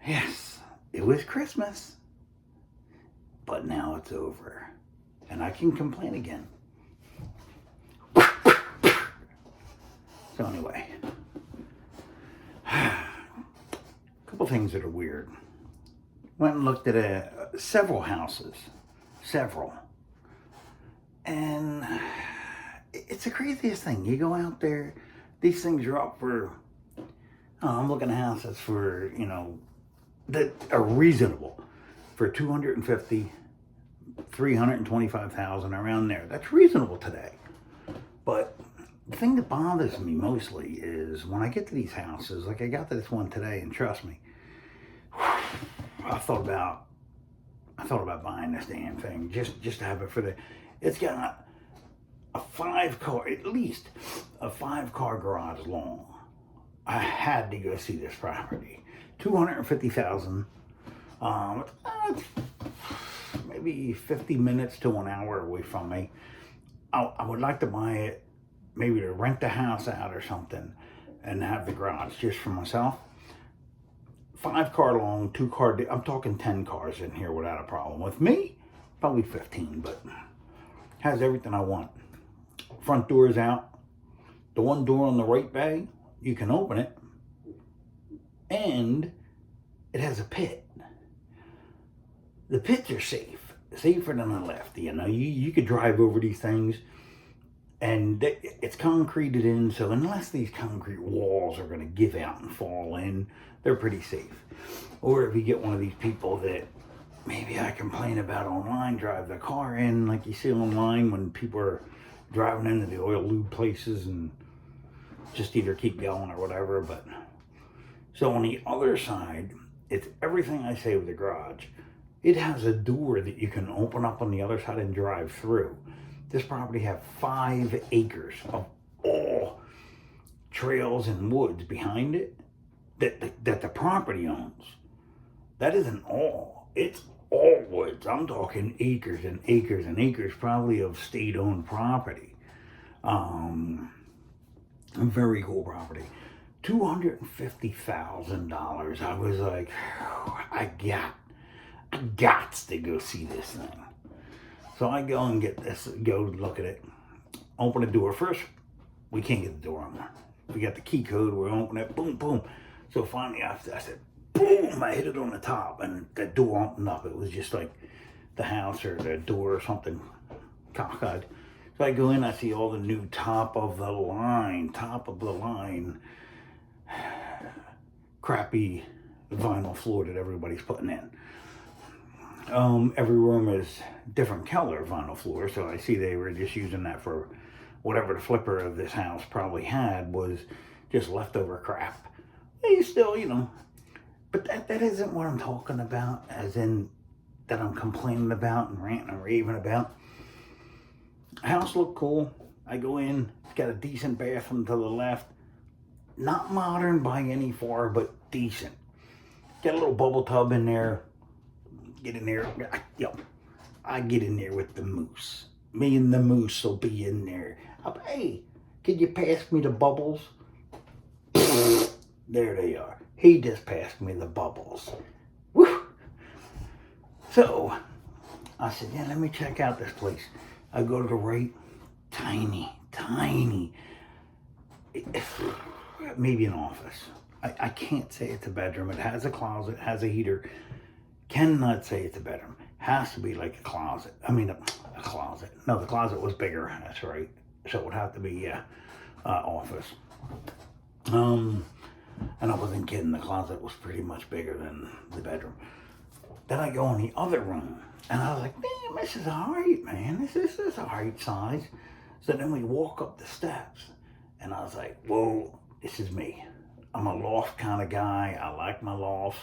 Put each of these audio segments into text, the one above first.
Yes, it was Christmas, but now it's over. And I can complain again. So anyway, a couple things that are weird. Went and looked at several houses. Several. And it's the craziest thing. You go out there, these things are up for, I'm looking at houses for, that are reasonable for 250, 325,000 around there. That's reasonable today. But the thing that bothers me mostly is when I get to these houses, like I got to this one today, and trust me, I thought about buying this damn thing just to have it for the. It's got a 5-car, at least a 5-car garage long. I had to go see this property. 250,000. It's maybe 50 minutes to an hour away from me. I would like to buy it, maybe to rent the house out or something, and have the garage just for myself. 5-car long, 2-car. I'm talking 10 cars in here without a problem. With me, probably 15, but has everything I want. Front door is out. The one door on the right bay, you can open it, and it has a pit. The pits are safer than the left. You could drive over these things, and it's concreted in, so unless these concrete walls are going to give out and fall in, they're pretty safe. Or if you get one of these people that maybe I complain about online, drive the car in, like you see online when people are driving into the oil lube places and just either keep going or whatever. But so on the other side, it's everything I say with the garage. It has a door that you can open up on the other side and drive through. This property has 5 acres of all trails and woods behind it that the property owns. That isn't all. It's all woods. I'm talking acres and acres and acres, probably of state-owned property. Very cool property. $250,000. I was like, I got to go see this thing. So I go and go look at it. Open the door first. We can't get the door on there. We got the key code. We open it. Boom, boom. So finally, I said, boom! I hit it on the top, and the door opened up. It was just like the house or the door or something cockeyed. So I go in. I see all the new top of the line, crappy vinyl floor that everybody's putting in. Every room is different color vinyl floor, so I see they were just using that for whatever the flipper of this house probably had was just leftover crap. They still, but that isn't what I'm talking about, as in that I'm complaining about and ranting and raving about. House looked cool. I go in, it's got a decent bathroom to the left. Not modern by any far, but decent. Got a little bubble tub in there. Get in there. I get in there with the moose. Me and the moose will be in there. Hey, could you pass me the bubbles? There they are. He just passed me the bubbles. Woo! So, I said, yeah, let me check out this place. I go to the right. Tiny. Maybe an office. I can't say it's a bedroom. It has a closet, has a heater. Cannot say it's a bedroom. Has to be like a closet. A closet. No, the closet was bigger. That's right. So it would have to be, office. And I wasn't kidding. The closet was pretty much bigger than the bedroom. Then I go in the other room, and I was like, damn, this is all right, man. This is all right size. So then we walk up the steps, and I was like, whoa, this is me. I'm a loft kind of guy. I like my lofts.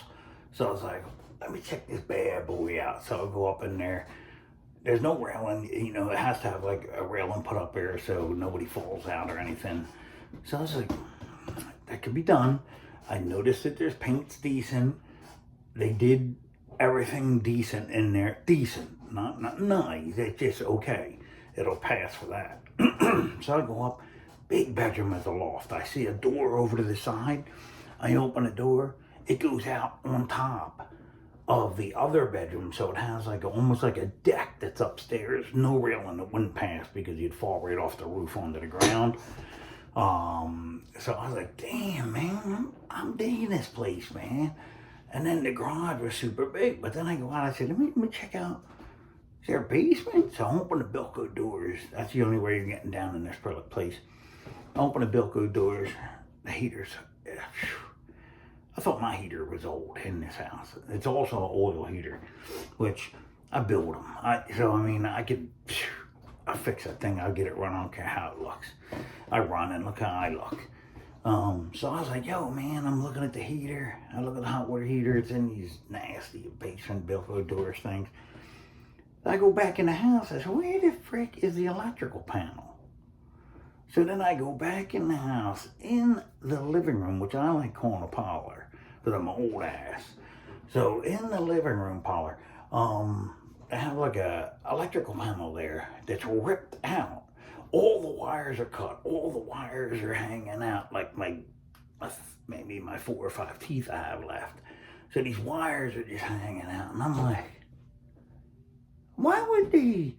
So I was like, let me check this bad boy out. So I'll go up in there. There's no railing. It has to have like a railing put up there so nobody falls out or anything. So I was like, that could be done. I noticed that there's paint's decent. They did everything decent in there. Decent. Not nice. It's just okay. It'll pass for that. So I go up. Big bedroom as a loft. I see a door over to the side. I open the door. it goes out on top of the other bedroom, so it has like almost like a deck that's upstairs. No railing that wouldn't pass because you'd fall right off the roof onto the ground. So I was like, damn, man, I'm digging this place, man. And then the garage was super big. But then I go out, I said, let me check out, is there a basement? So I open the Bilco doors. That's the only way you're getting down in this place. I open the Bilco doors. The heaters, I thought my heater was old in this house. It's also an oil heater, which I build them. I'll fix that thing. I'll get it run. I don't care how it looks. I run and look how I look. So I was like, yo, man, I'm looking at the heater. I look at the hot water heater. It's in these nasty basement Bilco doors things. I go back in the house. I said, where the frick is the electrical panel? So then I go back in the house, in the living room, which I like calling a parlor, because I'm an old ass. So in the living room parlor, I have like a electrical panel there that's ripped out. All the wires are cut. All the wires are hanging out like maybe my 4 or 5 teeth I have left. So these wires are just hanging out. And I'm like, why would they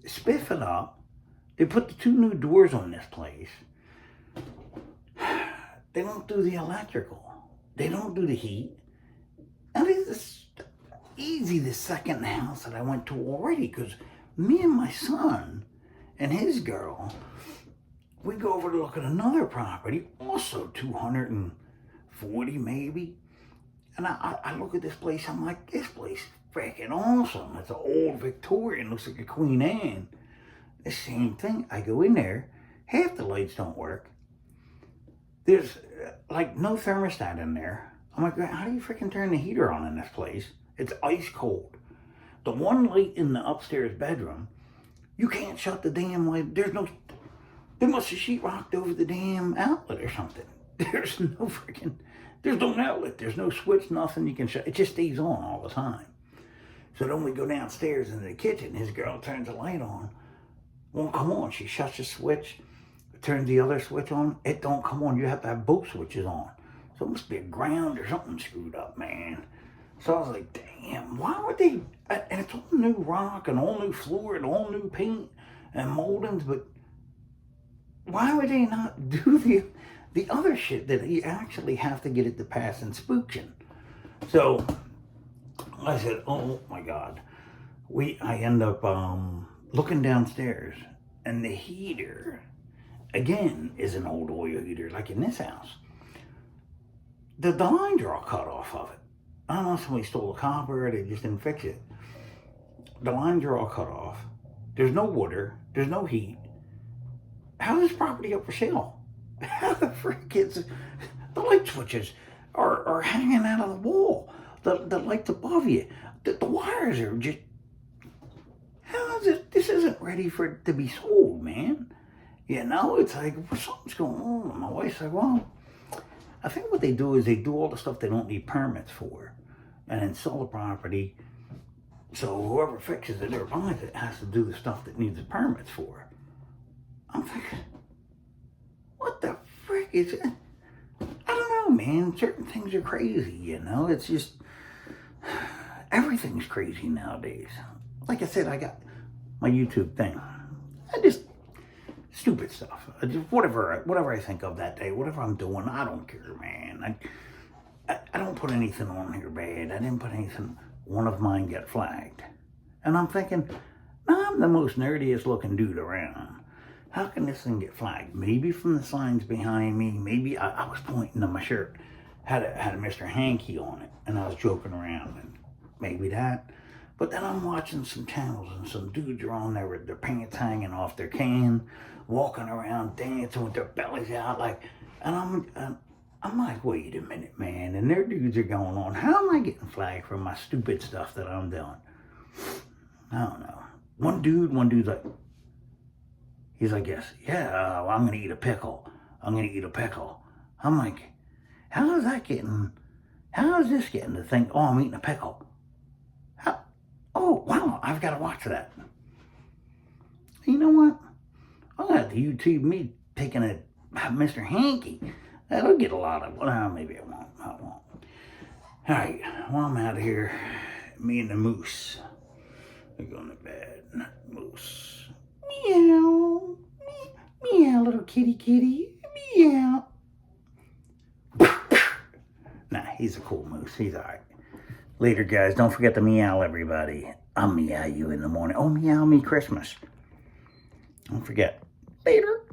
spiff it up? They put the 2 new doors on this place. They don't do the electrical. They don't do the heat. And it's easy the second house that I went to already, because me and my son and his girl, we go over to look at another property, also 240 maybe. And I look at this place, I'm like, this place is freaking awesome. It's an old Victorian, looks like a Queen Anne. The same thing. I go in there, half the lights don't work. There's like no thermostat in there. I'm like, how do you freaking turn the heater on in this place? It's ice cold. The one light in the upstairs bedroom, you can't shut the damn light. They must have sheetrocked over the damn outlet or something. There's no outlet. There's no switch, nothing you can shut. It just stays on all the time. So then we go downstairs into the kitchen. His girl turns the light on. Won't come on. She shuts the switch, turns the other switch on. It don't come on. You have to have both switches on. So it must be a ground or something screwed up, man. So I was like, damn, why would they? And it's all new rock and all new floor and all new paint and moldings, but why would they not do the other shit that you actually have to get it to pass inspection? So I said, oh my God. I end up looking downstairs, and the heater, again, is an old oil heater, like in this house. The lines are all cut off of it. I don't know if somebody stole the copper or they just didn't fix it. The lines are all cut off. There's no water. There's no heat. How is this property up for sale? How the frick is the light switches are hanging out of the wall. The lights above you. The wires are just, how is it? This isn't ready for it to be sold, man. You know, it's like, something's going on. And my wife's like, well, I think what they do is they do all the stuff they don't need permits for and then sell the property. So whoever fixes it or buys it has to do the stuff that needs the permits for. I'm thinking, what the frick is it? I don't know, man. Certain things are crazy, you know? It's just, everything's crazy nowadays. Like I said, I got my YouTube thing. I just, stupid stuff. Just whatever I think of that day, whatever I'm doing, I don't care, man. I don't put anything on here bad. I didn't put anything. One of mine got flagged. And I'm thinking, I'm the most nerdiest looking dude around. How can this thing get flagged? Maybe from the signs behind me. Maybe I was pointing to my shirt. Had a Mr. Hanky on it. And I was joking around. And maybe that. But then I'm watching some channels and some dudes are on there with their pants hanging off their can, walking around dancing with their bellies out, like, and I'm like, wait a minute, man. And their dudes are going on. How am I getting flagged for my stupid stuff that I'm doing? I don't know. One dude's like, he's like, yes, yeah, I'm gonna eat a pickle. I'm gonna eat a pickle. I'm like, how is this getting to think, oh, I'm eating a pickle? Oh, wow, I've got to watch that. You know what? I'll have to YouTube me taking a Mr. Hanky. That'll get a lot of, well, maybe I won't. All right, while I'm out here, me and the moose are going to bed. Moose. Meow. Meow, little kitty kitty. Meow. Nah, he's a cool moose. He's all right. Later, guys. Don't forget to meow, everybody. I'll meow you in the morning. Oh, meow me Christmas. Don't forget. Later.